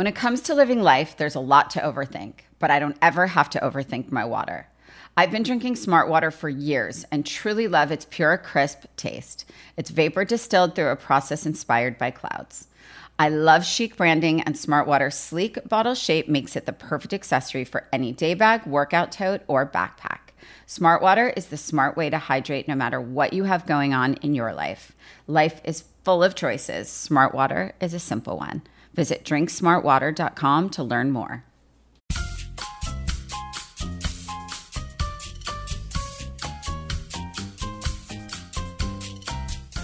When it comes to living life, there's a lot to overthink, but I don't ever have to overthink my water. I've been drinking Smart Water for years and truly love its pure, crisp taste. It's vapor distilled through a process inspired by clouds. I love chic branding, and Smart Water's sleek bottle shape makes it the perfect accessory for any day bag, workout tote, or backpack. Smart Water is the smart way to hydrate no matter what you have going on in your life. Life is full of choices. Smart Water is a simple one. Visit drinksmartwater.com to learn more.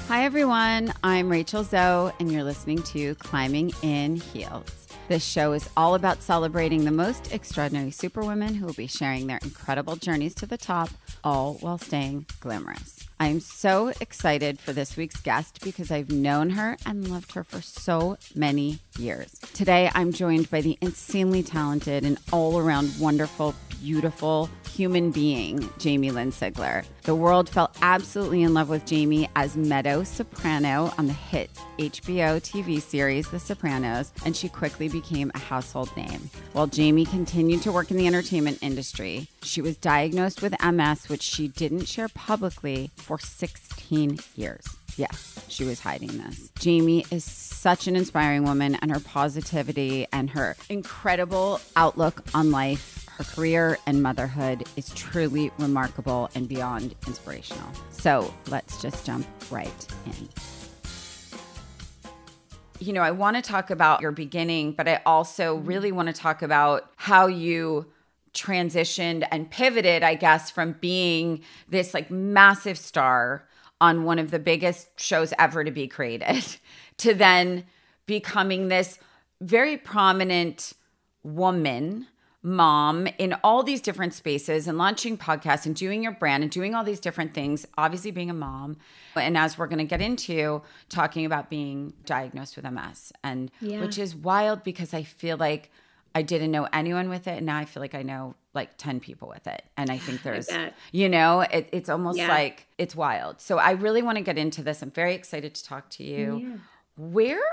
Hi, everyone. I'm Rachel Zoe, and you're listening to Climbing in Heels. This show is all about celebrating the most extraordinary superwomen who will be sharing their incredible journeys to the top, all while staying glamorous. I am so excited for this week's guest because I've known her and loved her for so many years. Today, I'm joined by the insanely talented and all-around wonderful, beautiful human being, Jamie Lynn Sigler. The world fell absolutely in love with Jamie as Meadow Soprano on the hit HBO TV series The Sopranos, and she quickly became a household name. While Jamie continued to work in the entertainment industry, she was diagnosed with MS, which she didn't share publicly for 16 years. Yes, she was hiding this. Jamie is such an inspiring woman, and her positivity and her incredible outlook on life, her career and motherhood is truly remarkable and beyond inspirational. So let's just jump right in. You know, I want to talk about your beginning, but I also really want to talk about how you transitioned and pivoted, I guess, from being this like massive star on one of the biggest shows ever to be created to then becoming this very prominent woman, mom in all these different spaces and launching podcasts and doing your brand and doing all these different things, obviously being a mom. And as we're going to get into talking about being diagnosed with MS, and which is wild because I feel like I didn't know anyone with it. And now I feel like I know like 10 people with it. And I think there's, you know, it's almost like it's wild. So I really want to get into this. I'm very excited to talk to you. Yeah. Where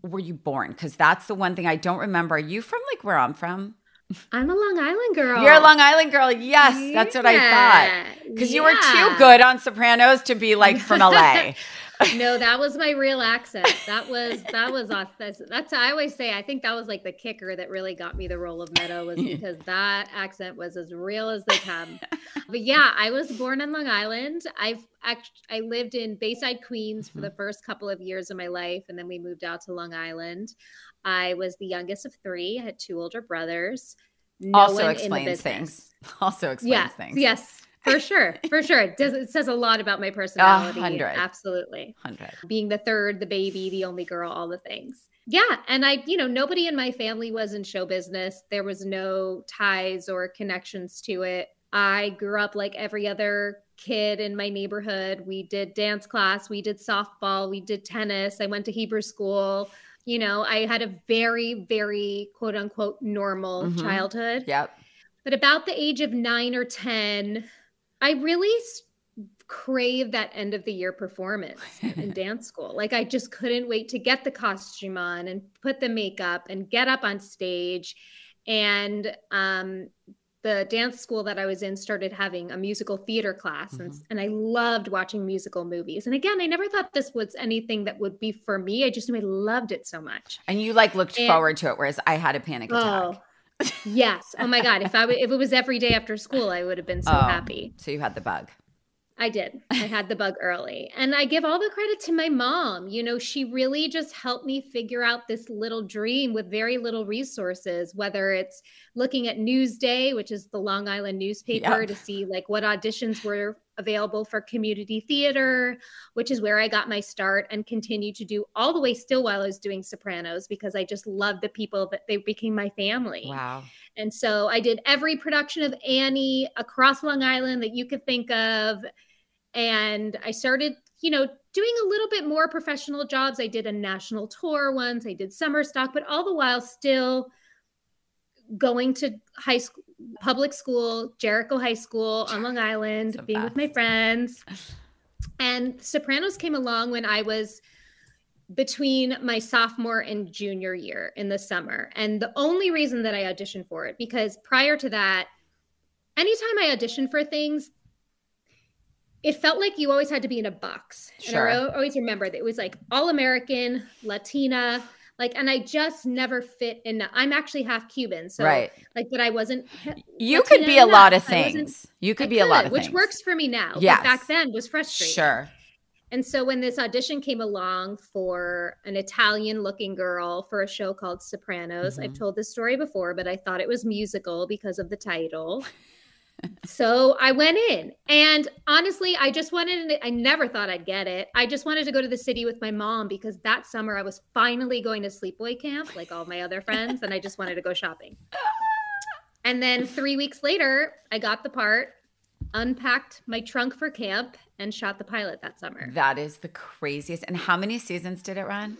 were you born? Because that's the one thing I don't remember. Are you from like where I'm from? I'm a Long Island girl. You're a Long Island girl. Yes, that's what I thought. Because you were too good on Sopranos to be like from LA. No, that was my real accent. That was that's I always say I think that was like the kicker that really got me the role of Meadow, was because that accent was as real as they come. But yeah, I was born on Long Island. I lived in Bayside, Queens for the first couple of years of my life, and then we moved out to Long Island. I was the youngest of three. I had two older brothers. Also explains things. Yes. For sure. It says a lot about my personality. 100. Absolutely. 100. Being the third, the baby, the only girl, all the things. Yeah. And nobody in my family was in show business. There was no ties or connections to it. I grew up like every other kid in my neighborhood. We did dance class. We did softball. We did tennis. I went to Hebrew school. You know, I had a very, very quote unquote normal childhood. Yep. But about the age of 9 or 10, I really craved that end of the year performance in dance school. Like I just couldn't wait to get the costume on and put the makeup and get up on stage. And the dance school that I was in started having a musical theater class. And I loved watching musical movies. And again, I never thought this was anything that would be for me. I just knew I loved it so much. And you like looked forward to it, whereas I had a panic attack. Yes. Oh my God. If it was every day after school, I would have been so happy. So you had the bug. I did. I had the bug early. And I give all the credit to my mom. You know, she really just helped me figure out this little dream with very little resources, whether it's looking at Newsday, which is the Long Island newspaper, to see like what auditions were available for community theater, which is where I got my start and continued to do all the way still while I was doing Sopranos, because I just loved the people that they became my family. Wow. And so I did every production of Annie across Long Island that you could think of. And I started, doing a little bit more professional jobs. I did a national tour once. I did summer stock, but all the while still going to high school, public school, Jericho High School on Long Island, being with my friends. And Sopranos came along when I was between my sophomore and junior year in the summer. And the only reason that I auditioned for it, because prior to that, anytime I auditioned for things, it felt like you always had to be in a box. Sure. And I always remember that it was like all American, Latina, like, and I just never fit in. I'm actually half Cuban. So right. like, but I wasn't. You Latina could be a lot of enough. things. You could be a lot of which things. Which works for me now. Yes. But back then was frustrating. Sure. And so when this audition came along for an Italian looking girl for a show called Sopranos, I've told this story before, but I thought it was musical because of the title. So I went in, and honestly, I just wanted, I never thought I'd get it. I just wanted to go to the city with my mom because that summer I was finally going to sleepaway camp like all my other friends, and I just wanted to go shopping. And then 3 weeks later, I got the part, unpacked my trunk for camp, and shot the pilot that summer. That is the craziest. And how many seasons did it run?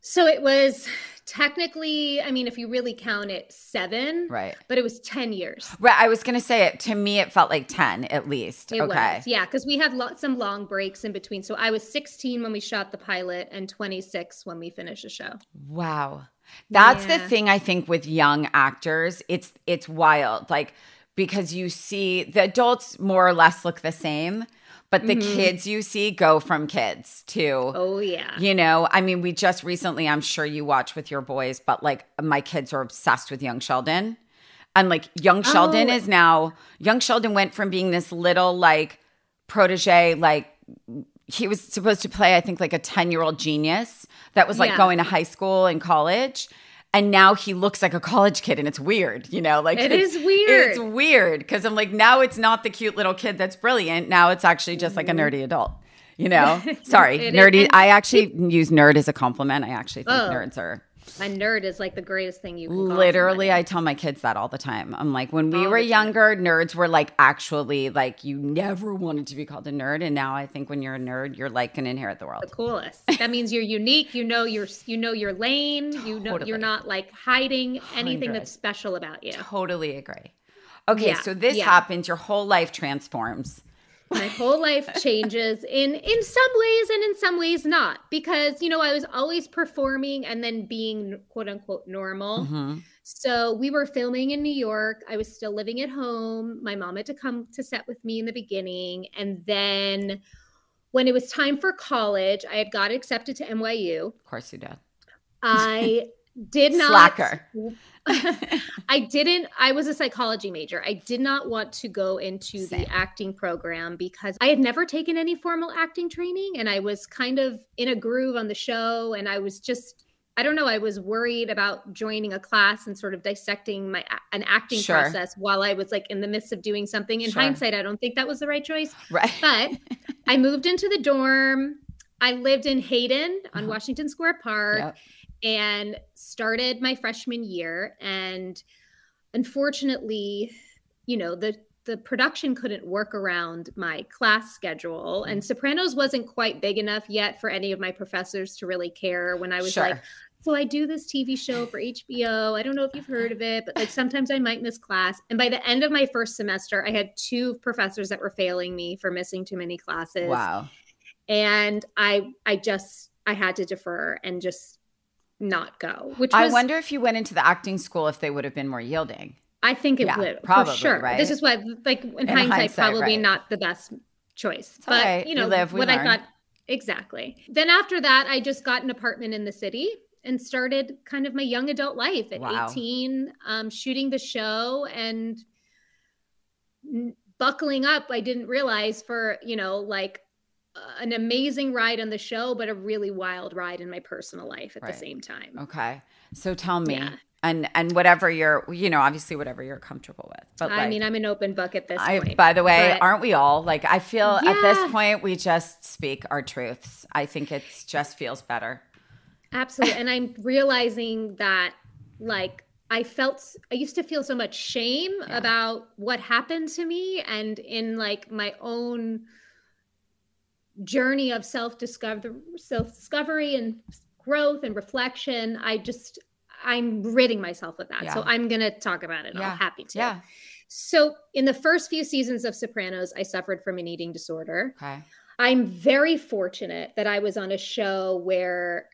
So it was technically, I mean, if you really count it, 7. Right. But it was 10 years. Right. I was going to say it. To me, it felt like 10 at least. It okay. was. Yeah. Because we had some long breaks in between. So I was 16 when we shot the pilot and 26 when we finished the show. Wow. That's the thing I think with young actors. It's wild. Like, because you see the adults more or less look the same, but the kids you see go from kids to, oh yeah, you know, I mean, we just recently, I'm sure you watch with your boys, but like my kids are obsessed with Young Sheldon. And like Young Sheldon Young Sheldon went from being this little like protege, like he was supposed to play, I think like a 10-year-old genius that was like going to high school and college. And now he looks like a college kid, and it's weird, you know? Like it is weird. It's weird because I'm like, now it's not the cute little kid that's brilliant. Now it's actually just like a nerdy adult, you know? Sorry, nerdy. I actually use nerd as a compliment. I actually think nerds are. A nerd is like the greatest thing you can call Literally, somebody. I tell my kids that all the time. I'm like, when we were younger, nerds were like actually like you never wanted to be called a nerd, and now I think when you're a nerd, you're like gonna inherit the world. The coolest. That means you're unique. You know your lane. You know you're not like hiding anything that's special about you. Totally agree. Okay, so this happens. Your whole life transforms. My whole life changes in some ways and in some ways not, because, you know, I was always performing and then being quote unquote normal. So we were filming in New York. I was still living at home. My mom had to come to set with me in the beginning. And then when it was time for college, I had got accepted to NYU. Of course you did. I did not. Slacker. I was a psychology major. I did not want to go into the acting program because I had never taken any formal acting training, and I was kind of in a groove on the show. And I was just, I don't know, I was worried about joining a class and sort of dissecting an acting process while I was like in the midst of doing something. In hindsight, I don't think that was the right choice. Right. But I moved into the dorm. I lived in Hayden on Washington Square Park. And started my freshman year. And unfortunately, you know, the production couldn't work around my class schedule. And Sopranos wasn't quite big enough yet for any of my professors to really care when I was like, so I do this TV show for HBO. I don't know if you've heard of it, but like sometimes I might miss class. And by the end of my first semester, I had 2 professors that were failing me for missing too many classes. Wow. And I had to defer and just not go, I wonder if you went into the acting school, if they would have been more yielding. I think it would, probably, for sure. right? This is why, like in hindsight, probably not the best choice. It's but right. You know, I thought exactly. Then after that, I just got an apartment in the city and started kind of my young adult life at 18, shooting the show and buckling up. I didn't realize for, you know, like an amazing ride on the show, but a really wild ride in my personal life at the same time. Okay. So tell me, and whatever you're, you know, obviously whatever you're comfortable with. But I mean, I'm an open book at this point. By the way, aren't we all? Like, I feel at this point, we just speak our truths. I think it just feels better. Absolutely. And I'm realizing that, like, I used to feel so much shame about what happened to me, and in like my own journey of self-discovery and growth and reflection, I'm ridding myself of that. So I'm going to talk about it. I'm happy to. Yeah. So in the first few seasons of Sopranos, I suffered from an eating disorder. Okay. I'm very fortunate that I was on a show where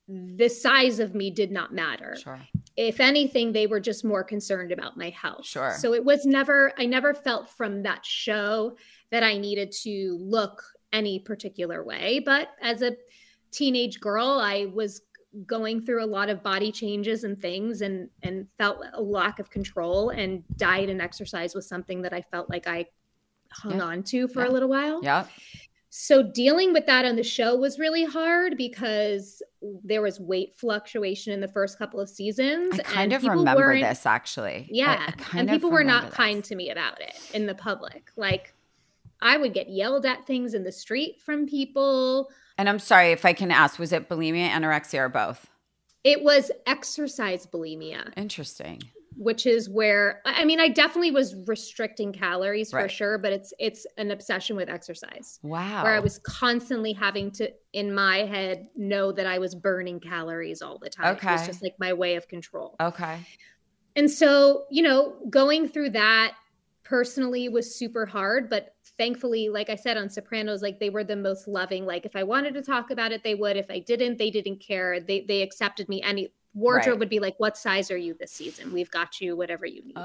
the size of me did not matter. Sure. If anything, they were just more concerned about my health. Sure. So I never felt from that show that I needed to look any particular way. But as a teenage girl, I was going through a lot of body changes and things and felt a lack of control, and diet and exercise was something that I felt like I hung on to for a little while. Yeah. So dealing with that on the show was really hard because there was weight fluctuation in the first couple of seasons. I kind of remember this, actually. Yeah. And people were not kind to me about it in the public. Like, I would get yelled at things in the street from people. And I'm sorry if I can ask, was it bulimia, anorexia, or both? It was exercise bulimia. Interesting. Which is where, I mean, I definitely was restricting calories for sure, but it's an obsession with exercise. Wow. Where I was constantly having to, in my head, know that I was burning calories all the time. Okay. It was just like my way of control. Okay. And so, you know, going through that personally was super hard, but thankfully, like I said on Sopranos, like they were the most loving. Like if I wanted to talk about it, they would. If I didn't, they didn't care. They accepted me. Wardrobe would be like, what size are you this season? We've got you whatever you need,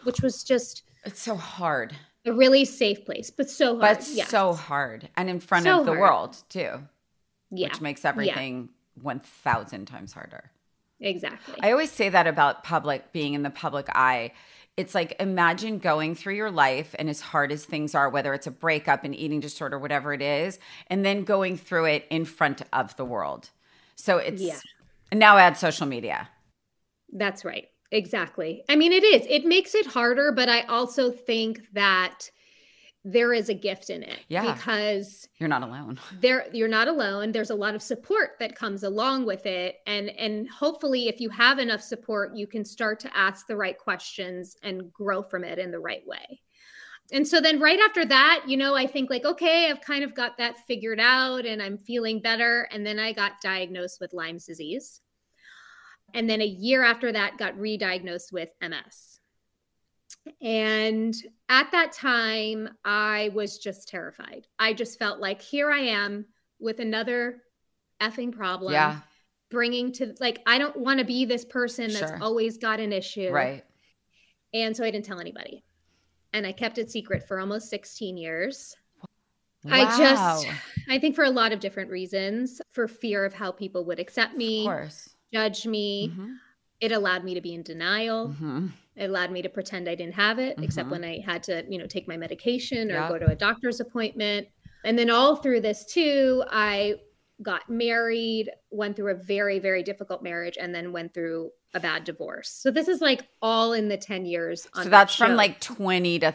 which was just, it's so hard. A really safe place, but so hard. So hard. And in front of the world too. Yeah. Which makes everything 1,000 times harder. Exactly. I always say that about being in the public eye. It's like, imagine going through your life, and as hard as things are, whether it's a breakup, an eating disorder, whatever it is, and then going through it in front of the world. So it's and now add social media. That's right. Exactly. I mean, it makes it harder, but I also think that there is a gift in it. Yeah. Because you're not alone. You're not alone. There's a lot of support that comes along with it. And hopefully if you have enough support, you can start to ask the right questions and grow from it in the right way. And so then right after that, you know, I think like, okay, I've kind of got that figured out and I'm feeling better. And then I got diagnosed with Lyme's disease. And then a year after that, got re-diagnosed with MS. And at that time, I was just terrified. I just felt like, here I am with another effing problem. Yeah. Bringing to, like, I don't want to be this person that's always got an issue. Right. And so I didn't tell anybody. And I kept it secret for almost 16 years. Wow. I think for a lot of different reasons, for fear of how people would accept me, of course, judge me. Mm-hmm. It allowed me to be in denial. Mm-hmm. It allowed me to pretend I didn't have it, except when I had to, you know, take my medication or go to a doctor's appointment. And then all through this too, I got married, went through a very, very difficult marriage, and then went through a bad divorce. So this is like all in the 10 years. On so that's show. from like 20 to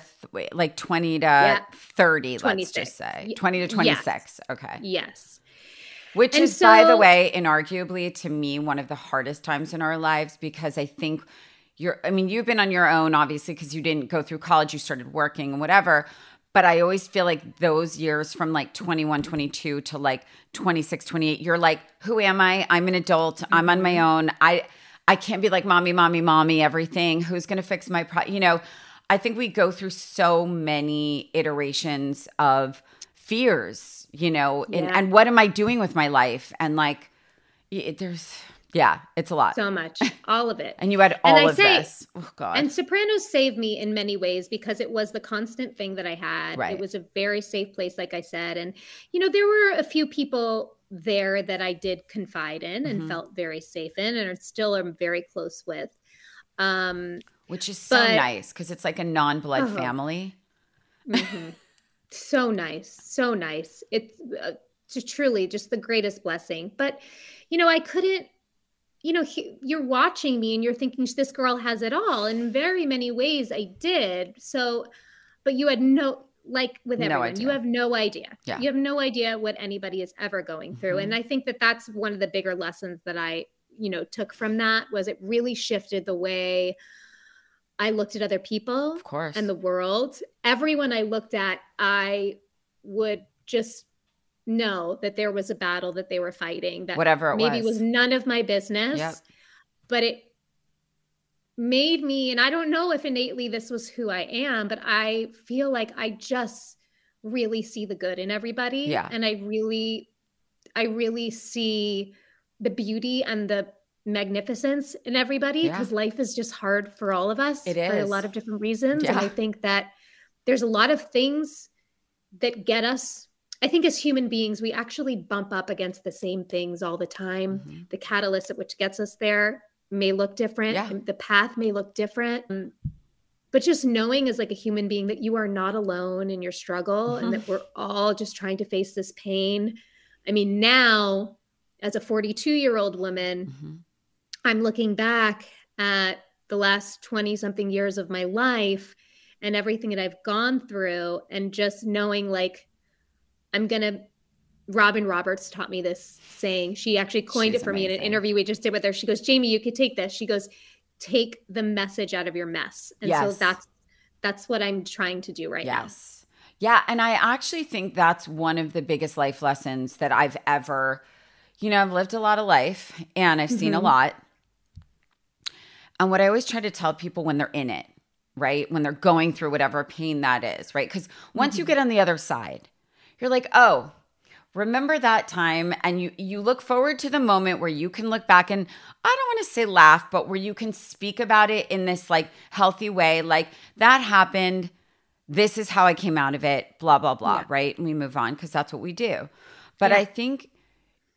30, let's just say 20 to 26. Yes. Okay. Yes. Which is, by the way, inarguably to me, one of the hardest times in our lives, because I think you've been on your own, obviously, because you didn't go through college, you started working and whatever. But I always feel like those years from like 21, 22 to like 26, 28, you're like, who am I? I'm an adult. I'm on my own. I can't be like mommy, everything. Who's going to fix my I think we go through so many iterations of fears, and what am I doing with my life? And like, it's a lot. So much, all of it. And you had all of this. Oh God. And Sopranos saved me in many ways because it was the constant thing that I had. Right. It was a very safe place, like I said. And, there were a few people there that I did confide in and felt very safe in and still am very close with. Which is so nice because it's like a non-blood family. Mm-hmm. So nice. So nice. It's truly just the greatest blessing. But, I couldn't, you're watching me and you're thinking this girl has it all. In very many ways I did. So, but you had like with everyone, you have no idea. Yeah. You have no idea what anybody is ever going through. And I think that that's one of the bigger lessons that I, took from that was it really shifted the way I looked at other people, of course, and the world. Everyone I looked at, I would just know that there was a battle that they were fighting that whatever it maybe was none of my business, but it made me, and I don't know if innately this was who I am, but I feel like I just really see the good in everybody. Yeah. And I really see the beauty and the magnificence in everybody, because life is just hard for all of us for a lot of different reasons. And I think that there's a lot of things that get us. I think as human beings, we actually bump up against the same things all the time. Mm-hmm. The catalyst at which gets us there may look different. Yeah. The path may look different. But just knowing as like a human being that you are not alone in your struggle, mm-hmm. and that we're all just trying to face this pain. I mean, now as a 42-year-old woman, mm-hmm. I'm looking back at the last 20 something years of my life and everything that I've gone through, and just knowing like, Robin Roberts taught me this saying. She actually coined it for me in an interview we just did with her. She goes, Jamie, you could take this. She goes, take the message out of your mess. And so that's what I'm trying to do right now. Yeah. And I actually think that's one of the biggest life lessons that I've ever, I've lived a lot of life and I've seen a lot. And what I always try to tell people when they're in it, right? When they're going through whatever pain that is, right? Because once you get on the other side, you're like, oh, remember that time? And you look forward to the moment where you can look back and I don't want to say laugh, but where you can speak about it in this like healthy way. Like that happened. This is how I came out of it, blah, blah, blah, right? And we move on because that's what we do. But I think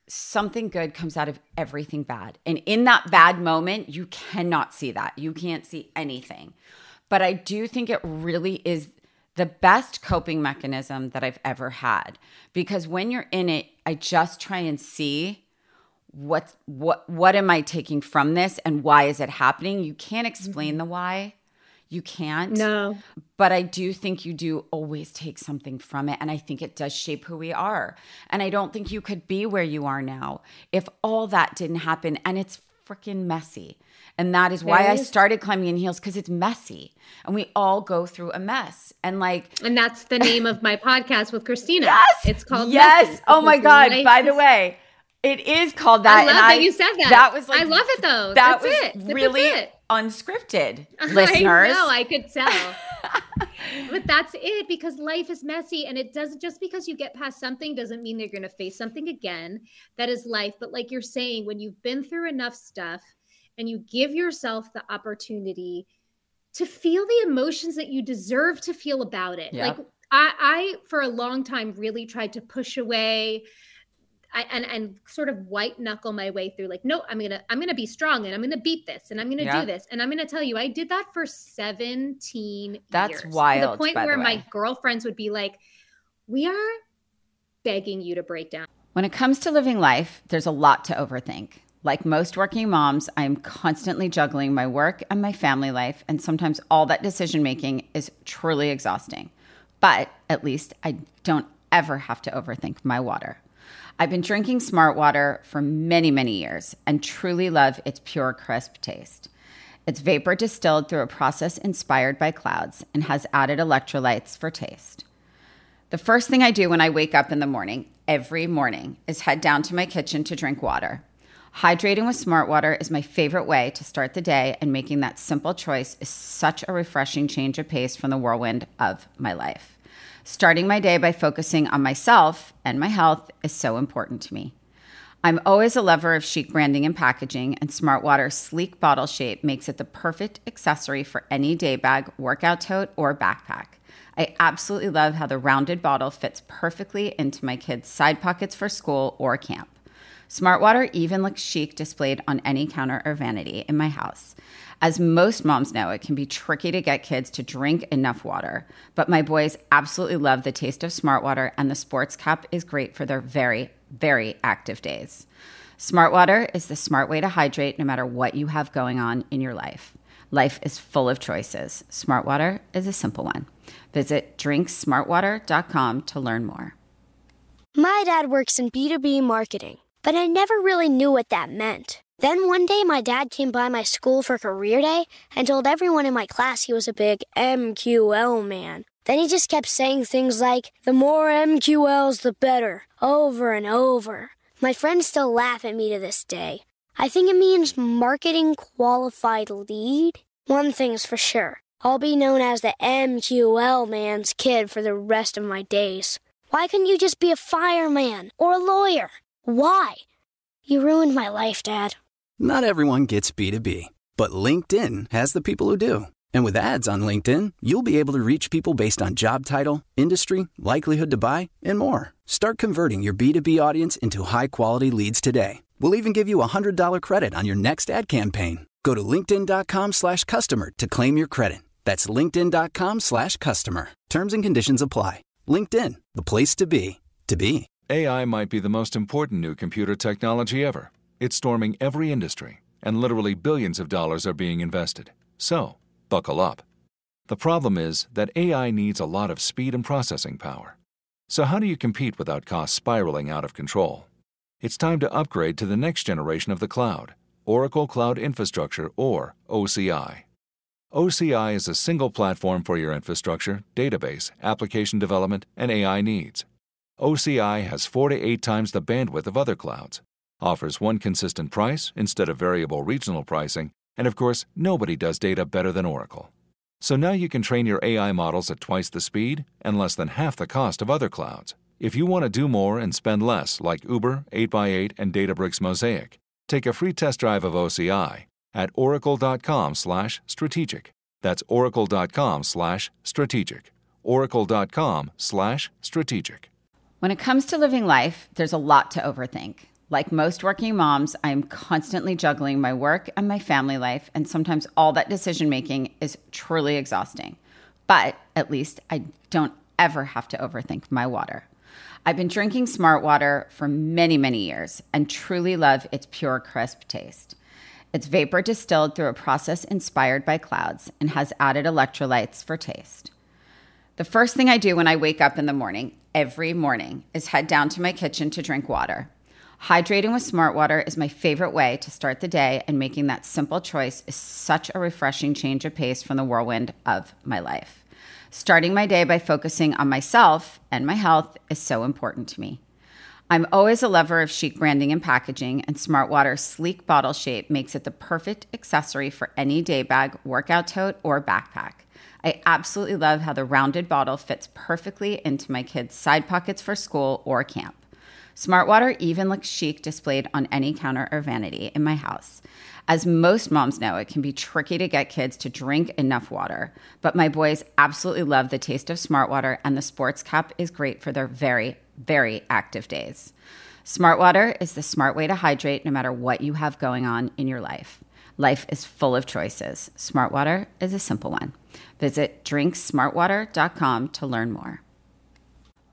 something good comes out of everything bad. And in that bad moment, you cannot see that. You can't see anything. But I do think it really is the best coping mechanism that I've ever had. Because when you're in it, I just try and see what am I taking from this and why is it happening? You can't explain the why. You can't. No. But I do think you do always take something from it. And I think it does shape who we are. And I don't think you could be where you are now if all that didn't happen. And it's freaking messy. And that is why I started Climbing in Heels, because it's messy. And we all go through a mess. And that's the name of my podcast with Christina. Yes. It's called Messy. Oh my God. By the way, it is called that. I love that you said that. That was I love it though. That's really unscripted, listeners. I know, I could tell. But that's it, because life is messy, and it doesn't, just because you get past something doesn't mean you're going to face something again. That is life. But like you're saying, when you've been through enough stuff and you give yourself the opportunity to feel the emotions that you deserve to feel about it. Yep. Like I for a long time really tried to push away and sort of white knuckle my way through, like, no, I'm gonna be strong and I'm gonna beat this and I'm gonna do this. And I'm gonna tell you, I did that for 17 years. That's wild. To the point where my girlfriends would be like, we are begging you to break down. When it comes to living life, there's a lot to overthink. Like most working moms, I'm constantly juggling my work and my family life, and sometimes all that decision making is truly exhausting. But at least I don't ever have to overthink my water. I've been drinking Smart Water for many, many years and truly love its pure, crisp taste. It's vapor distilled through a process inspired by clouds and has added electrolytes for taste. The first thing I do when I wake up in the morning, every morning, is head down to my kitchen to drink water. Hydrating with Smart Water is my favorite way to start the day, and making that simple choice is such a refreshing change of pace from the whirlwind of my life. Starting my day by focusing on myself and my health is so important to me. I'm always a lover of chic branding and packaging, and Smart Water's sleek bottle shape makes it the perfect accessory for any day bag, workout tote, or backpack. I absolutely love how the rounded bottle fits perfectly into my kids' side pockets for school or camp. Smart Water even looks chic displayed on any counter or vanity in my house. As most moms know, it can be tricky to get kids to drink enough water, but my boys absolutely love the taste of Smart Water, and the sports cup is great for their very, very active days. Smart Water is the smart way to hydrate no matter what you have going on in your life. Life is full of choices. Smart Water is a simple one. Visit drinksmartwater.com to learn more. My dad works in B2B marketing, but I never really knew what that meant. Then one day my dad came by my school for career day and told everyone in my class he was a big MQL man. Then he just kept saying things like, the more MQLs, the better, over and over. My friends still laugh at me to this day. I think it means marketing qualified lead. One thing's for sure, I'll be known as the MQL man's kid for the rest of my days. Why couldn't you just be a fireman or a lawyer? Why? You ruined my life, Dad. Not everyone gets B2B, but LinkedIn has the people who do. And with ads on LinkedIn, you'll be able to reach people based on job title, industry, likelihood to buy, and more. Start converting your B2B audience into high-quality leads today. We'll even give you a $100 credit on your next ad campaign. Go to linkedin.com/customer to claim your credit. That's linkedin.com/customer. Terms and conditions apply. LinkedIn, the place to be, to be. AI might be the most important new computer technology ever. It's storming every industry, and literally billions of dollars are being invested. So, buckle up. The problem is that AI needs a lot of speed and processing power. So how do you compete without costs spiraling out of control? It's time to upgrade to the next generation of the cloud, Oracle Cloud Infrastructure, or OCI. OCI is a single platform for your infrastructure, database, application development, and AI needs. OCI has 4 to 8 times the bandwidth of other clouds, offers one consistent price instead of variable regional pricing, and of course, nobody does data better than Oracle. So now you can train your AI models at twice the speed and less than half the cost of other clouds. If you want to do more and spend less like Uber, 8x8, and Databricks Mosaic, take a free test drive of OCI at oracle.com/strategic. That's oracle.com/strategic. oracle.com/strategic. When it comes to living life, there's a lot to overthink. Like most working moms, I am constantly juggling my work and my family life, and sometimes all that decision making is truly exhausting. But at least I don't ever have to overthink my water. I've been drinking Smart Water for many, many years and truly love its pure, crisp taste. It's vapor distilled through a process inspired by clouds and has added electrolytes for taste. The first thing I do when I wake up in the morning, every morning, is head down to my kitchen to drink water. Hydrating with Smart Water is my favorite way to start the day, and making that simple choice is such a refreshing change of pace from the whirlwind of my life. Starting my day by focusing on myself and my health is so important to me. I'm always a lover of chic branding and packaging, and Smart Water's sleek bottle shape makes it the perfect accessory for any day bag, workout tote, or backpack. I absolutely love how the rounded bottle fits perfectly into my kids' side pockets for school or camp. Smart Water even looks chic displayed on any counter or vanity in my house. As most moms know, it can be tricky to get kids to drink enough water, but my boys absolutely love the taste of Smart Water, and the sports cap is great for their very, very active days. Smart Water is the smart way to hydrate no matter what you have going on in your life. Life is full of choices. Smart Water is a simple one. Visit drinksmartwater.com to learn more.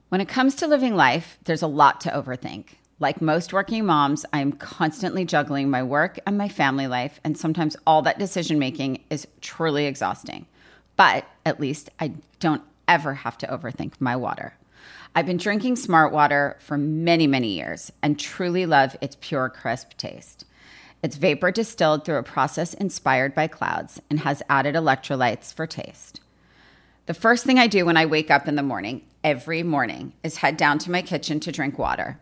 When it comes to living life, there's a lot to overthink. Like most working moms, I am constantly juggling my work and my family life, and sometimes all that decision making is truly exhausting. But at least I don't ever have to overthink my water. I've been drinking Smart Water for many, many years and truly love its pure, crisp taste. It's vapor distilled through a process inspired by clouds and has added electrolytes for taste. The first thing I do when I wake up in the morning, every morning, is head down to my kitchen to drink water.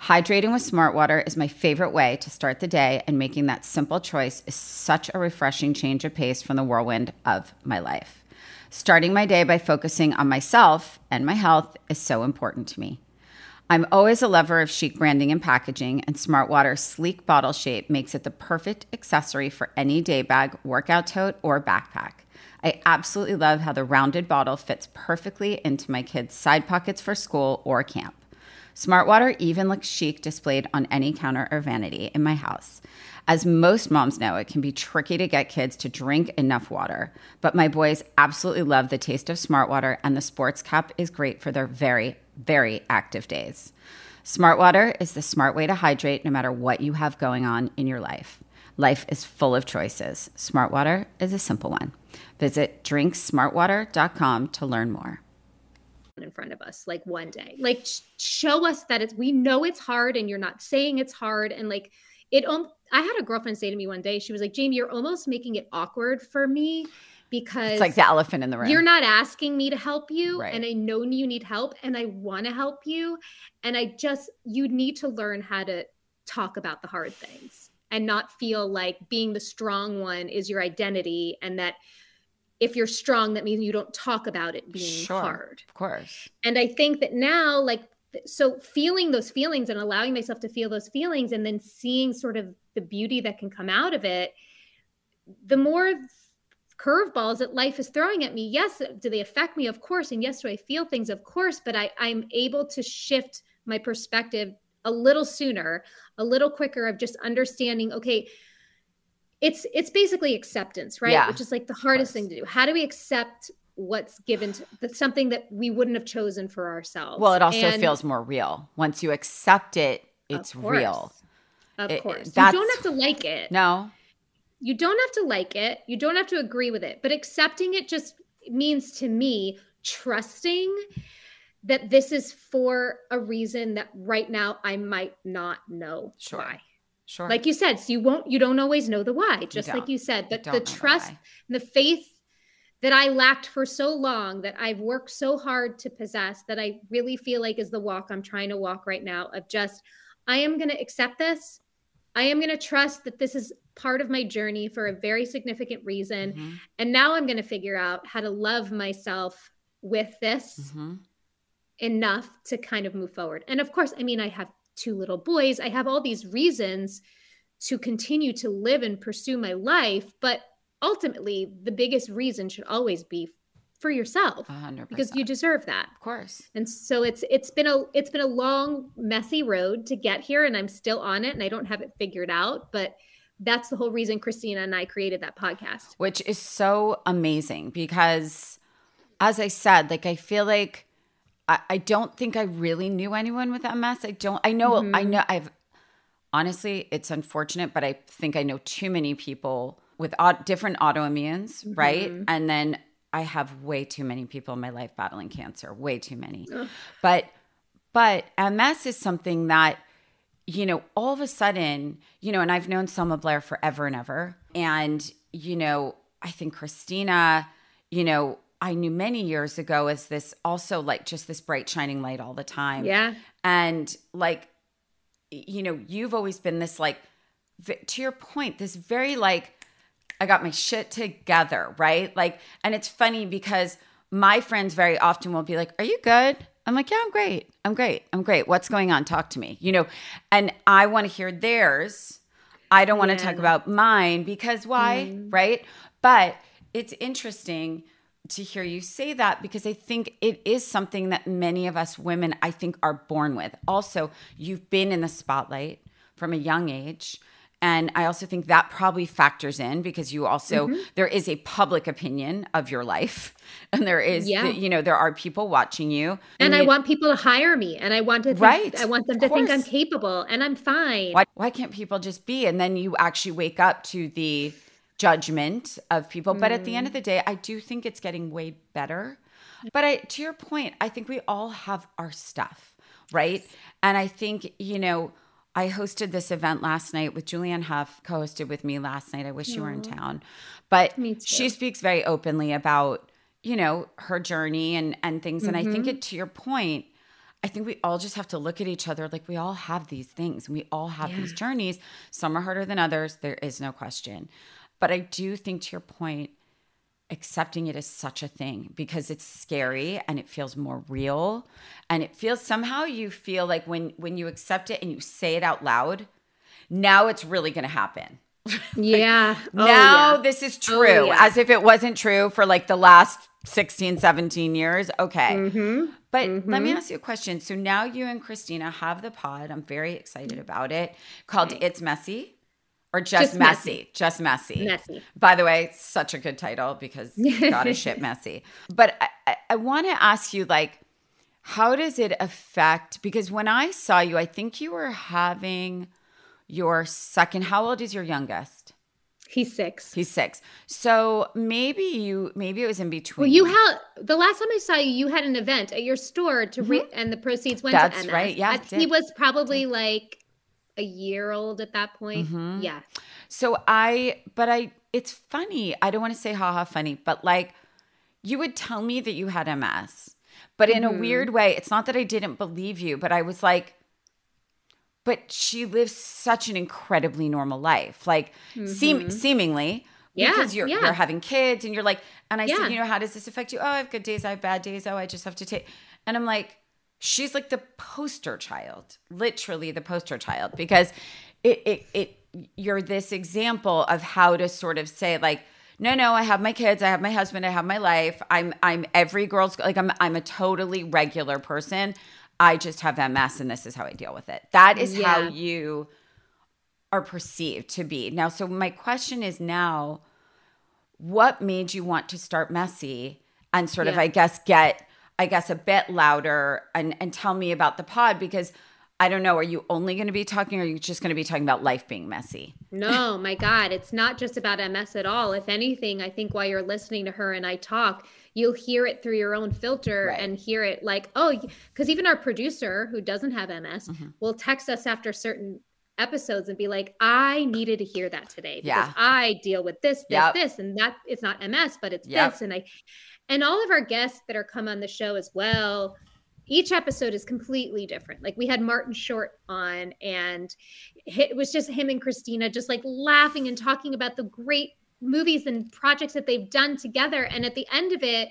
Hydrating with Smart Water is my favorite way to start the day, and making that simple choice is such a refreshing change of pace from the whirlwind of my life. Starting my day by focusing on myself and my health is so important to me. I'm always a lover of chic branding and packaging, and Smart Water's sleek bottle shape makes it the perfect accessory for any day bag, workout tote, or backpack. I absolutely love how the rounded bottle fits perfectly into my kids' side pockets for school or camp. Smart Water even looks chic displayed on any counter or vanity in my house. As most moms know, it can be tricky to get kids to drink enough water, but my boys absolutely love the taste of Smart Water, and the sports cap is great for their very, very active days. Smart Water is the smart way to hydrate no matter what you have going on in your life. Life is full of choices. Smart Water is a simple one. Visit drinksmartwater.com to learn more. In front of us, like one day, like show us that we know it's hard, and you're not saying it's hard. And like I had a girlfriend say to me one day, she was like, Jamie, you're almost making it awkward for me, because it's like the elephant in the room. You're not asking me to help you. Right. And I know you need help, and I want to help you. And you need to learn how to talk about the hard things and not feel like being the strong one is your identity, and that if you're strong, that means you don't talk about it being hard. Of course. And I think that now, like, so feeling those feelings and allowing myself to feel those feelings and then seeing sort of the beauty that can come out of it, the more curveballs that life is throwing at me, yes, do they affect me? Of course. And yes, do I feel things? Of course. But I'm able to shift my perspective a little sooner, a little quicker, of just understanding, okay, it's basically acceptance, right? Yeah, which is like the hardest thing to do. How do we accept what's given to something that we wouldn't have chosen for ourselves? Well, it also feels more real. Once you accept it, it's real. Of course. You don't have to like it. No. You don't have to like it. You don't have to agree with it. But accepting it just means, to me, trusting that this is for a reason that right now I might not know why. Sure. Like you said, so you don't always know the why, just like you said, but the trust and the faith that I lacked for so long, that I've worked so hard to possess, that I really feel like is the walk I'm trying to walk right now, of just, I am going to accept this. I am going to trust that this is part of my journey for a very significant reason. Mm-hmm. And now I'm going to figure out how to love myself with this enough to kind of move forward. And of course, I mean, I have 2 little boys. I have all these reasons to continue to live and pursue my life. But ultimately, the biggest reason should always be for yourself, 100%. Because you deserve that. Of course. And so it's been a long, messy road to get here, and I'm still on it, and I don't have it figured out. But that's the whole reason Christina and I created that podcast. Which is so amazing because, as I said, like, I feel like I don't think I really knew anyone with MS. I know honestly, it's unfortunate, but I think I know too many people with different autoimmunes, right? And then I have way too many people in my life battling cancer, way too many. But MS is something that, you know, all of a sudden, you know, and I've known Selma Blair forever and ever. And, you know, I think Christina, you know, I knew many years ago as this also like just this bright shining light all the time. Yeah. And like, you know, you've always been this like, to your point, this very like, I got my shit together, right? Like, and it's funny because my friends very often will be like, are you good? I'm like, yeah, I'm great. What's going on? Talk to me, you know? And I want to hear theirs. I don't want to talk about mine because why? Right. But it's interesting to hear you say that because I think it is something that many of us women, I think, are born with. Also, you've been in the spotlight from a young age. And I also think that probably factors in because you also, there is a public opinion of your life. And there is, you know, there are people watching you. And I want people to hire me. And I want to think, I want them to think I'm capable and I'm fine. Why can't people just be? And then you actually wake up to the judgment of people. But at the end of the day, I do think it's getting way better. But to your point, I think we all have our stuff, right? And I think, you know, I hosted this event last night with Julianne Hough, co-hosted with me last night. I wish you were in town. But she speaks very openly about, you know, her journey and things. And I think to your point, I think we all just have to look at each other like we all have these things and we all have these journeys. Some are harder than others. There is no question. But I do think to your point, accepting it is such a thing because it's scary and it feels more real. And it feels somehow you feel like when you accept it and you say it out loud, now it's really going to happen. Yeah. This is true, as if it wasn't true for like the last 16, 17 years. Okay. But let me ask you a question. So now you and Christina have the pod. I'm very excited about it, called It's Messy. Or just messy. Just messy. Messy. By the way, such a good title because God is shit messy. But I want to ask you, like, how does it affect? Because when I saw you, I think you were having your second. How old is your youngest? He's 6. He's 6. So maybe it was in between. Well, the last time I saw you, you had an event at your store to and the proceeds went to MS. That's right. Yeah. He was probably like a year old at that point. Yeah. So it's funny. I don't want to say haha funny, but like you would tell me that you had MS, but in a weird way, it's not that I didn't believe you, but I was like, but she lives such an incredibly normal life, like seemingly, Yeah. Because you're having kids and you're like, and I Yeah. said, how does this affect you? Oh, I have good days. I have bad days. Oh, I just have to take. And I'm like, she's like the poster child, literally the poster child, because you're this example of how to sort of say like, no, I have my kids, I have my husband, I have my life. I'm every girl's, like I'm a totally regular person. I just have MS and this is how I deal with it. That is how you are perceived to be. Now, so my question is now, what made you want to start messy and sort of, I guess, get a bit louder and tell me about the pod? Because I don't know, are you only going to be talking, or are you just going to be talking about life being messy? No, my God, it's not just about MS at all. If anything, I think while you're listening to her and I talk, you'll hear it through your own filter and hear it like, oh, because even our producer who doesn't have MS will text us after certain episodes and be like, I needed to hear that today because I deal with this, and that it's not MS, but it's this. And all of our guests that are come on the show as well, each episode is completely different. Like we had Martin Short on, and it was just him and Christina just like laughing and talking about the great movies and projects that they've done together. And at the end of it,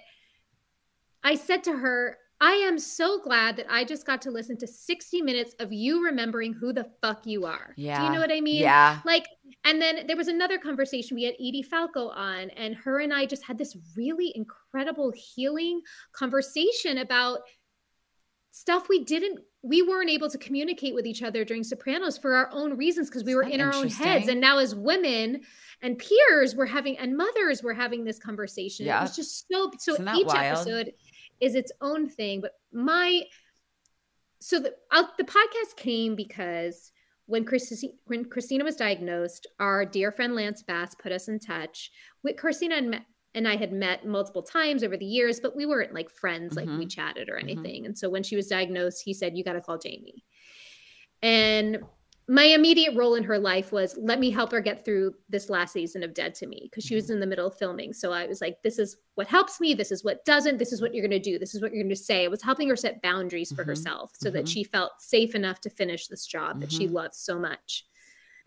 I said to her, I am so glad that I just got to listen to 60 minutes of you remembering who the fuck you are. Yeah. Do you know what I mean? Yeah. Like, and then there was another conversation. We had Edie Falco on, and her and I just had this really incredible healing conversation about stuff we weren't able to communicate with each other during Sopranos for our own reasons because we were in our own heads. And now as women and peers and mothers were having this conversation. Yeah. It was just so each episode is its own thing. But the podcast came because when Christina was diagnosed, our dear friend Lance Bass put us in touch with Christina and I had met multiple times over the years, but we weren't like friends, like we chatted or anything. And so when she was diagnosed, he said, you got to call Jamie. And my immediate role in her life was, let me help her get through this last season of Dead to Me, because she was in the middle of filming. So I was like, this is what helps me. This is what doesn't. This is what you're going to do. This is what you're going to say. I was helping her set boundaries for herself so that she felt safe enough to finish this job that she loves so much.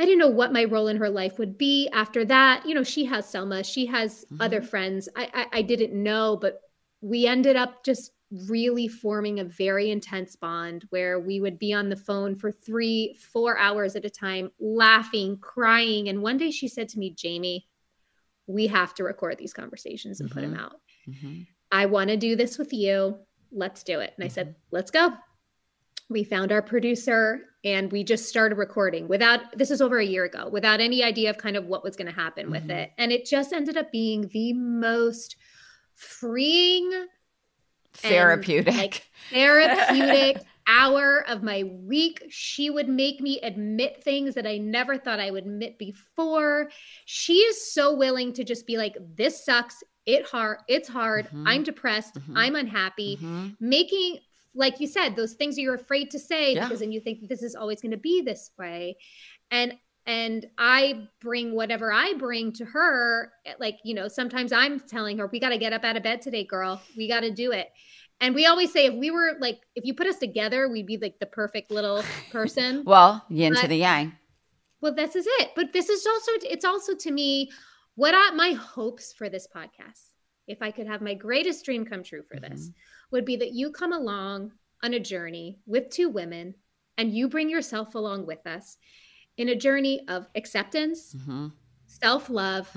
I didn't know what my role in her life would be after that. She has Selma, she has other friends. I didn't know, but we ended up just really forming a very intense bond where we would be on the phone for 3-4 hours at a time, laughing, crying. And one day she said to me, Jamie, we have to record these conversations and put them out. I want to do this with you. Let's do it. And I said, let's go. We found our producer and we just started recording this is over a year ago, without any idea of kind of what was going to happen with it. And it just ended up being the most freeing, therapeutic hour of my week. She would make me admit things that I never thought I would admit before. She is so willing to just be like, this sucks. It's hard. I'm depressed. I'm unhappy. Making, like you said, those things that you're afraid to say because then you think this is always going to be this way. And I bring whatever I bring to her. Like, sometimes I'm telling her, we got to get up out of bed today, girl. We got to do it. And we always say, if you put us together, we'd be like the perfect little person. Well, yin to the yang. Well, this is it. But it's also to me, my hopes for this podcast, if I could have my greatest dream come true for this, would be that you come along on a journey with two women and you bring yourself along with us in a journey of acceptance, self-love,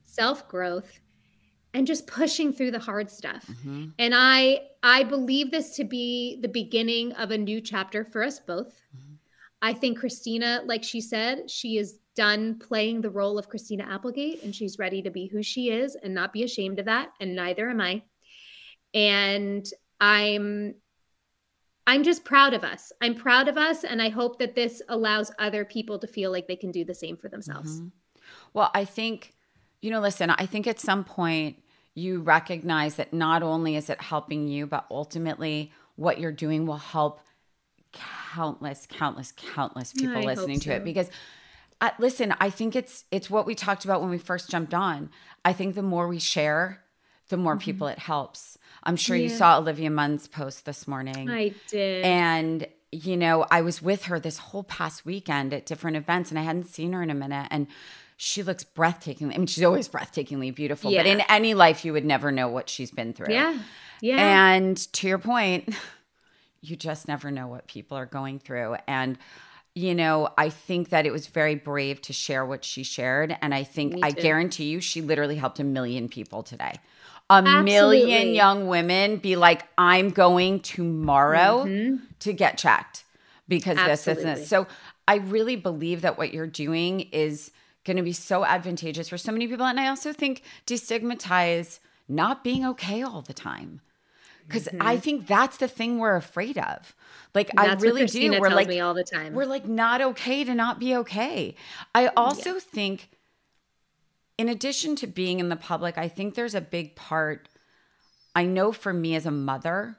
self-growth, and just pushing through the hard stuff. And I believe this to be the beginning of a new chapter for us both. I think Christina, like she said, she is done playing the role of Christina Applegate and she's ready to be who she is and not be ashamed of that. And neither am I. And I'm just proud of us. I'm proud of us. And I hope that this allows other people to feel like they can do the same for themselves. Well, I think, listen, I think at some point you recognize that not only is it helping you, but ultimately what you're doing will help countless people listening to it. Because listen, I think it's what we talked about when we first jumped on. I think the more we share, the more people it helps. I'm sure you saw Olivia Munn's post this morning. I did. And, I was with her this whole past weekend at different events and I hadn't seen her in a minute. And she looks breathtakingly. I mean, she's always breathtakingly beautiful, Yeah. but in any life, you would never know what she's been through. Yeah. Yeah. And to your point, you just never know what people are going through. And, you know, I think that it was very brave to share what she shared. And I think, I guarantee you, she literally helped a million people today. A million young women be like, I'm going tomorrow to get checked because this isn't. So I really believe that what you're doing is going to be so advantageous for so many people. And I also think destigmatize not being okay all the time. Because I think that's the thing we're afraid of. Like, I really do. We're like, me all the time. We're like not okay to not be okay. I also think, in addition to being in the public, I think there's a big part. I know for me as a mother,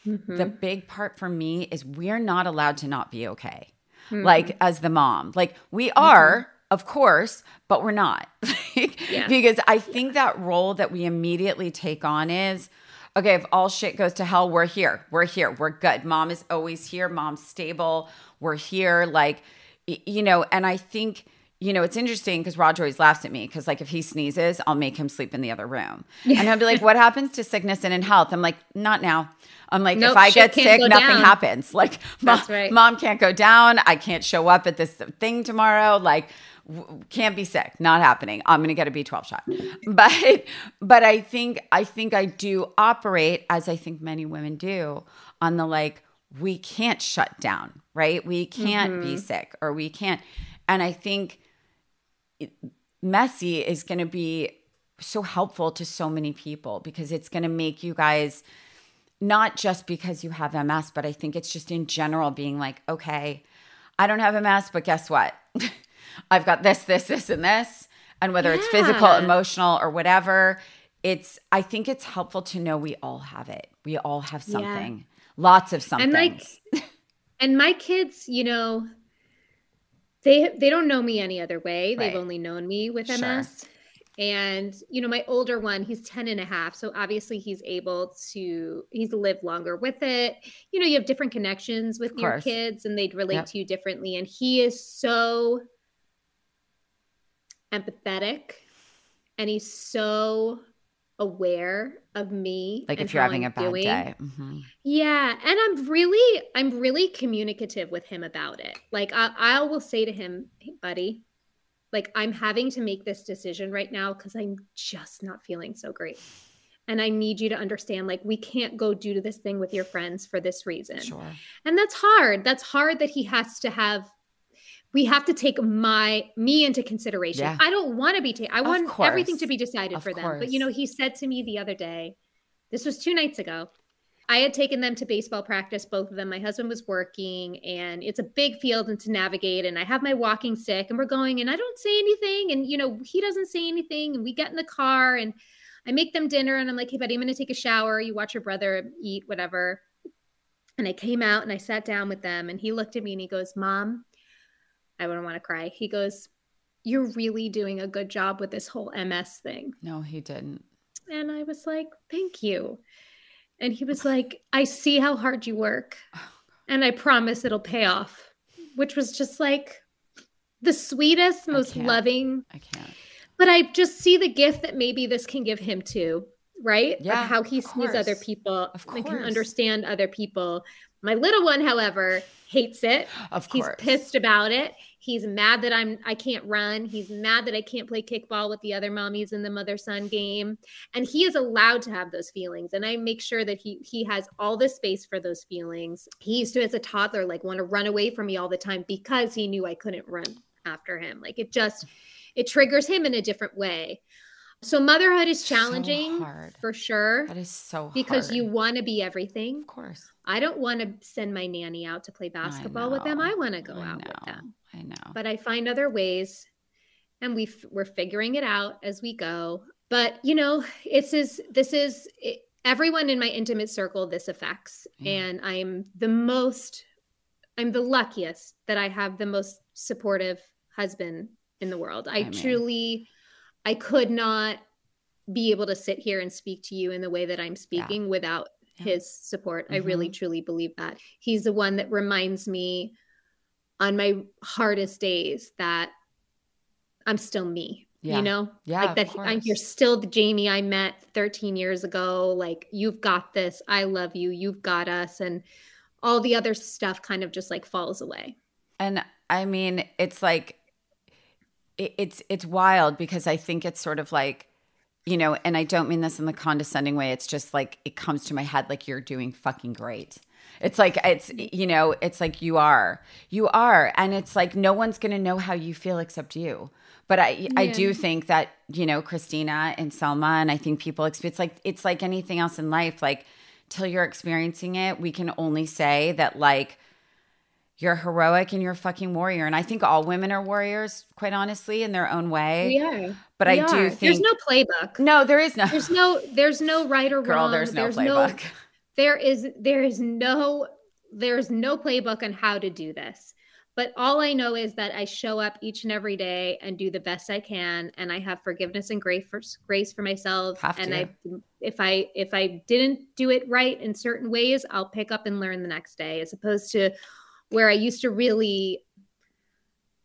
the big part for me is we're not allowed to not be okay. Like, as the mom, like we are, of course, but we're not. Because I think that role that we immediately take on is, okay, if all shit goes to hell, we're here. We're here. We're good. Mom is always here. Mom's stable. We're here. Like, you know, and I think, you know, it's interesting because Roger always laughs at me because, like, if he sneezes, I'll make him sleep in the other room. And he'll be like, what happens to sickness and in health? I'm like, not now. I'm like, if I get sick, nothing happens. Like, mom can't go down. I can't show up at this thing tomorrow. Like, can't be sick. Not happening. I'm going to get a B12 shot. But I think I do operate, as I think many women do, on the like, we can't shut down, right? We can't be sick, or we can't. And I think Messy is going to be so helpful to so many people because it's going to make you guys, not just because you have MS, but I think it's just in general being like, okay, I don't have MS, but guess what? I've got this, and this. And whether it's physical, emotional, or whatever, I think it's helpful to know we all have it. We all have something. Lots of something. And my kids, you know, they don't know me any other way. They've only known me with MS. And, you know, my older one, he's 10 and a half. So obviously he's lived longer with it. You know, you have different connections with your kids and they'd relate to you differently. And he is so empathetic and he's so aware of me. Like if you're having a bad day. Yeah. And I'm really communicative with him about it. Like I will say to him, hey, buddy, like I'm having to make this decision right now because I'm just not feeling so great. And I need you to understand, like, we can't go do this thing with your friends for this reason. Sure. And that's hard. That's hard that he has to we have to take me into consideration. Yeah. I don't want to be I want everything to be decided for them. But, you know, he said to me the other day, this was 2 nights ago, I had taken them to baseball practice, both of them. My husband was working and it's a big field and to navigate. And I have my walking stick and we're going and I don't say anything. And, you know, he doesn't say anything. And we get in the car and I make them dinner and I'm like, hey, buddy, I'm going to take a shower. You watch your brother eat, whatever. And I came out and I sat down with them and he looked at me and he goes, Mom, I wouldn't want to cry. He goes, you're really doing a good job with this whole MS thing. No, he didn't. And I was like, thank you. And he was like, I see how hard you work and I promise it'll pay off, which was just like the sweetest, most loving. I can't. But I just see the gift that maybe this can give him too, right? Yeah. Of how he sees other people and can understand other people. My little one, however, hates it. Of course. He's pissed about it. He's mad that I can't run. He's mad that I can't play kickball with the other mommies in the mother-son game. And he is allowed to have those feelings. And I make sure that he has all the space for those feelings. He used to, as a toddler, like want to run away from me all the time because he knew I couldn't run after him. Like it triggers him in a different way. So motherhood is challenging for sure. That is so hard. Because you want to be everything. Of course. I don't want to send my nanny out to play basketball with them. I want to go out with them. I know. But I find other ways and we're figuring it out as we go. But, you know, everyone in my intimate circle this affects. And I'm the luckiest that I have the most supportive husband in the world. I could not be able to sit here and speak to you in the way that I'm speaking without his support. I really, truly believe that. He's the one that reminds me on my hardest days that I'm still me. Yeah. You know, Yeah, like that. You're still the Jamie I met 13 years ago. Like, you've got this. I love you. You've got us. And all the other stuff kind of just like falls away. And I mean, it's like, it's wild because I think it's sort of like, you know, and I don't mean this in the condescending way. It's just like, it comes to my head like you're doing fucking great. It's like, it's, you know, it's like you are. And it's like, no one's going to know how you feel except you. But I do think that, you know, Christina and Selma, and I think people experience, it's like anything else in life, like till you're experiencing it, we can only say that like you're heroic and you're a fucking warrior. And I think all women are warriors, quite honestly, in their own way. We are. But I do think there's no playbook. No, there is no. There's no right or wrong. Girl, there's no playbook. There is no playbook on how to do this. But all I know is that I show up each and every day and do the best I can, and I have forgiveness and grace for myself. If I didn't do it right in certain ways, I'll pick up and learn the next day, as opposed to where I used to really.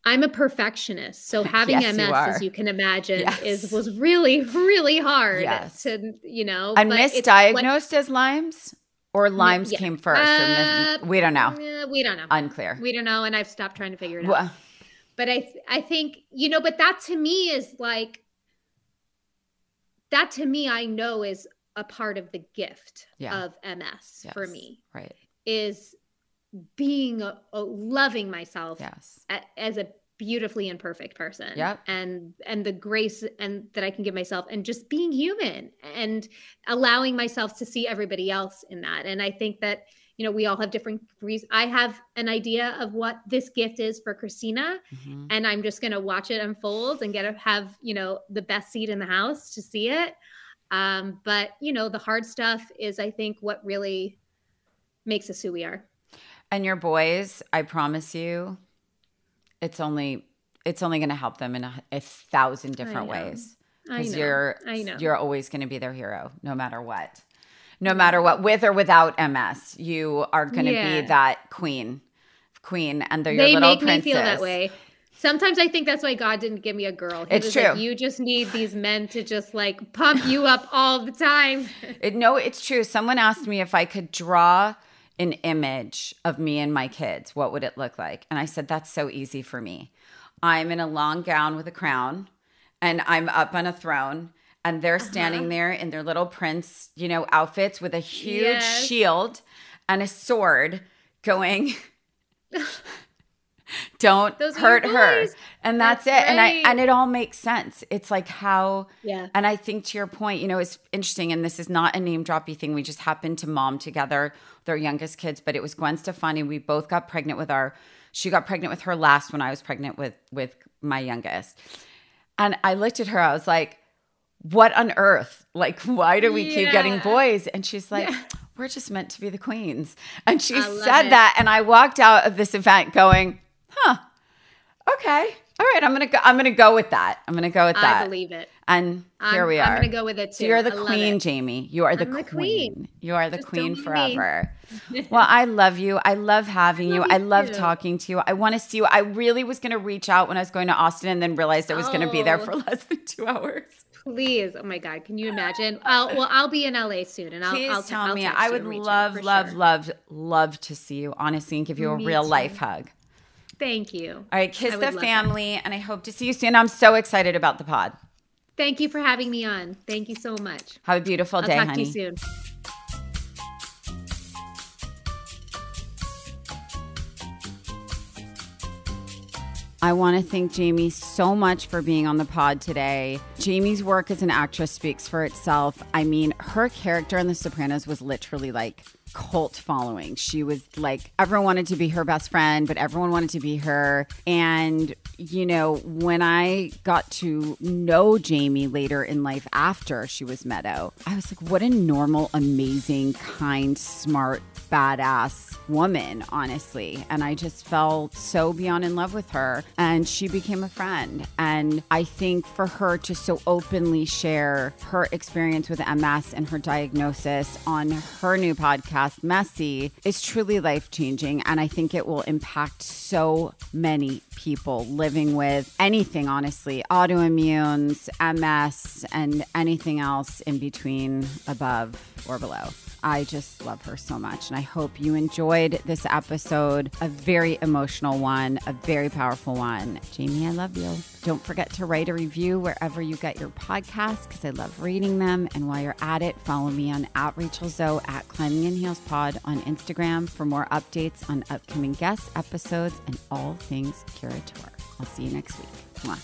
I'm a perfectionist, so having yes, MS, as you can imagine, was really, really hard to, you know. And misdiagnosed as Lyme's? Or Lyme's came first? We don't know. We don't know. Unclear. We don't know, and I've stopped trying to figure it out. But I think, you know, but that to me is like, that to me I know is a part of the gift of MS for me. Right. Is being loving myself as a beautifully imperfect person, and the grace and that I can give myself, and just being human and allowing myself to see everybody else in that. And I think that, you know, we all have different reasons. I have an idea of what this gift is for Christina, and I'm just going to watch it unfold and have, you know, the best seat in the house to see it. But, you know, the hard stuff is, I think, what really makes us who we are. And your boys, I promise you, it's only going to help them in 1,000 different ways. Because you're always going to be their hero, no matter what. No matter what, with or without MS, you are going to be that queen, and they're your little princess. They make me feel that way. Sometimes I think that's why God didn't give me a girl. It's true. Like, you just need these men to just like pump you up all the time. No, it's true. Someone asked me if I could draw an image of me and my kids, what would it look like? And I said, that's so easy for me. I'm in a long gown with a crown, and I'm up on a throne, and they're standing there in their little prince, you know, outfits with a huge shield and a sword going, don't hurt her. And that's it. Right. And it all makes sense. It's like how, and I think to your point, you know, it's interesting. And this is not a name droppy thing. We just happened to mom together with our youngest kids, but it was Gwen Stefani. We both got pregnant she got pregnant with her last when I was pregnant with my youngest. And I looked at her, I was like, what on earth? Like, why do we keep getting boys? And she's like, we're just meant to be the queens. And she said that. And I walked out of this event going, okay. All right, I'm gonna go with that. I believe it. And here we are. I'm gonna go with it too. So you're the queen, Jamie. You are the queen. You are the queen forever. Well, I love you. I love having you. I love talking to you. I want to see you. I really was gonna reach out when I was going to Austin, and then realized I was gonna be there for less than 2 hours. Please, oh my God, can you imagine? I'll be in LA soon, and I'll tell me. I would love to see you, honestly, and give you a real life hug. Thank you. All right, kiss the family, and I hope to see you soon. I'm so excited about the pod. Thank you for having me on. Thank you so much. Have a beautiful day, honey. I'll talk to you soon. I want to thank Jamie so much for being on the pod today. Jamie's work as an actress speaks for itself. I mean, her character in The Sopranos was literally like cult following. She was like, everyone wanted to be her best friend, but everyone wanted to be her. And, you know, when I got to know Jamie later in life after she was Meadow, I was like, what a normal, amazing, kind, smart, badass woman, honestly. And I just fell so beyond in love with her, and she became a friend. And I think for her to so openly share her experience with MS and her diagnosis on her new podcast, Messy, is truly life-changing. And I think it will impact so many people living with anything, honestly, autoimmunes, MS, and anything else in between, above or below. I just love her so much. And I hope you enjoyed this episode, a very emotional one, a very powerful one. Jamie, I love you. Don't forget to write a review wherever you get your podcasts because I love reading them. And while you're at it, follow me on @RachelZoe, @ClimbingInHeelsPod on Instagram for more updates on upcoming guest episodes and all things Curateur. I'll see you next week. Mwah.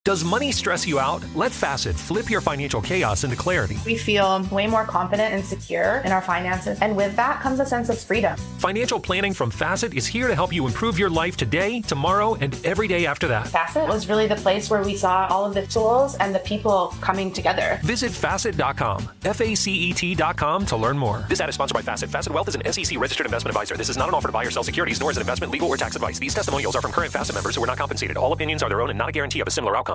Does money stress you out? Let Facet flip your financial chaos into clarity. We feel way more confident and secure in our finances, and with that comes a sense of freedom. Financial planning from Facet is here to help you improve your life today, tomorrow, and every day after that. Facet was really the place where we saw all of the tools and the people coming together. Visit Facet.com, FACET.com to learn more. This ad is sponsored by Facet. Facet Wealth is an SEC registered investment advisor. This is not an offer to buy or sell securities, nor is it investment, legal, or tax advice. These testimonials are from current Facet members who are not compensated. All opinions are their own and not a guarantee of a similar outcome.